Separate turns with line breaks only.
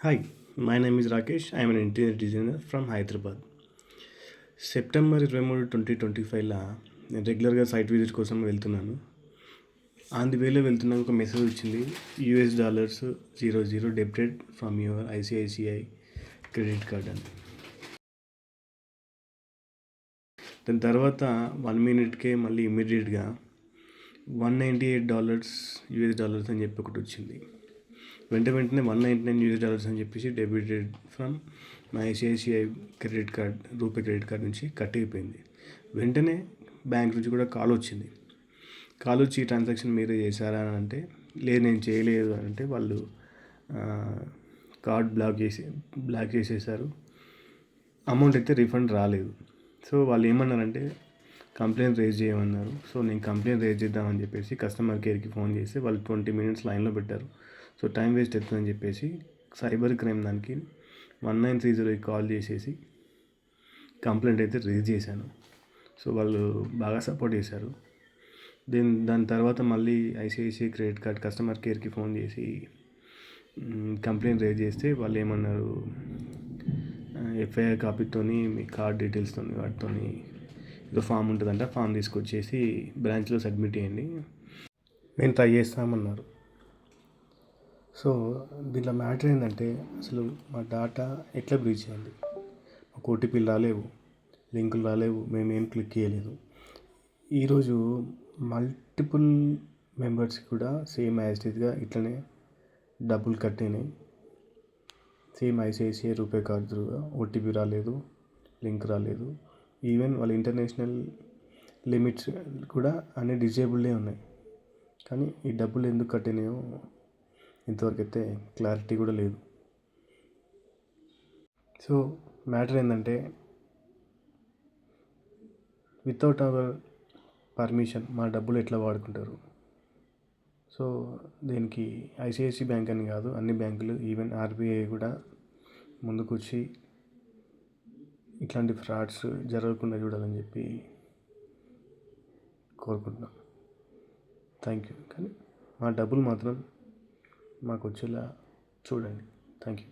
Hi, my name is Rakesh. I am an interior designer from Hyderabad. September 23 2025లా నేను రెగ్యులర్గా site visit కోసం వెళ్తున్నాను. On the వేలో వెళ్తున్నాక ఒక మెసేజ్ వచ్చింది, $US 00 debited from your ICICI credit card అని. దాని తర్వాత 1 మినిట్కే మళ్ళీ ఇమ్మీడియట్గా $198 అని చెప్పి ఒకటి వచ్చింది. వెంటనే $199 అని చెప్పేసి debited from my ICICI credit card, RuPay credit card నుంచి కట్ అయిపోయింది. వెంటనే బ్యాంక్ నుంచి కూడా కాల్ వచ్చింది. కాల్ వచ్చి ఈ ట్రాన్సాక్షన్ మీరే చేశారా అని అంటే, లేదు నేను చేయలేదు అని అంటే, వాళ్ళు కార్డ్ బ్లాక్ చేసేసారు. అమౌంట్ అయితే రిఫండ్ రాలేదు. సో వాళ్ళు ఏమన్నారంటే కంప్లైంట్ రేజ్ చేయమన్నారు. సో నేను కంప్లైంట్ రేజ్ చేద్దామని చెప్పేసి కస్టమర్ కేర్కి ఫోన్ చేసి వాళ్ళు 20 minutes లైన్లో పెట్టారు. సో టైం వేస్ట్ అవుతుందని చెప్పేసి సైబర్ క్రైమ్ దానికి 1930కి కాల్ చేసేసి కంప్లైంట్ అయితే రేజ్ చేశాను. సో వాళ్ళు బాగా సపోర్ట్ చేశారు. దాని తర్వాత మళ్ళీ ఐసిఐసిఐ క్రెడిట్ కార్డ్ కస్టమర్ కేర్కి ఫోన్ చేసి కంప్లైంట్ రేజ్ చేస్తే వాళ్ళు ఏమన్నారు, ఎఫ్ఐఆర్ కాపీతోని మీ కార్డ్ డీటెయిల్స్తో వాటితో ఏదో ఫామ్ ఉంటుందంట, ఫామ్ తీసుకొచ్చేసి బ్రాంచ్లో సబ్మిట్ చేయండి, మేము ట్రై చేస్తామన్నారు. సో దీంట్లో మ్యాటర్ ఏంటంటే, అసలు మా డాటా ఎట్లా బ్రీచ్ అయింది, మాకు ఓటీపీలు రాలేవు, లింకులు రాలేవు, మేమేం క్లిక్ చేయలేదు. ఈరోజు మల్టిపుల్ మెంబర్స్కి కూడా సేమ్ యాజిటీస్గా ఇట్లనే డబ్బులు కట్టినాయి. సేమ్ ఐసిఐసిఐ రూపే కార్డ్ త్రూగా ఓటీపీ రాలేదు, లింక్ రాలేదు. ఈవెన్ వాళ్ళ ఇంటర్నేషనల్ లిమిట్స్ కూడా అన్ని డిజేబుల్డే ఉన్నాయి. కానీ ఈ డబ్బులు ఎందుకు కట్టినాయో ఇంతవరకు అయితే క్లారిటీ కూడా లేదు. సో మ్యాటర్ ఏంటంటే, వితౌట్ అవర్ పర్మిషన్ మా డబ్బులు ఎట్లా వాడుకుంటారు. సో దీనికి ఐసిఐసిఐ బ్యాంక్ అని కాదు, అన్ని బ్యాంకులు, ఈవెన్ ఆర్బీఐ కూడా ముందుకు వచ్చి ఇట్లాంటి ఫ్రాడ్స్ జరగకుండా చూడాలని చెప్పి కోరుకుంటున్నాం. Thank you. కానీ మా డబ్బులు మాత్రం మాకు వచ్చేలా చూడండి. Thank you.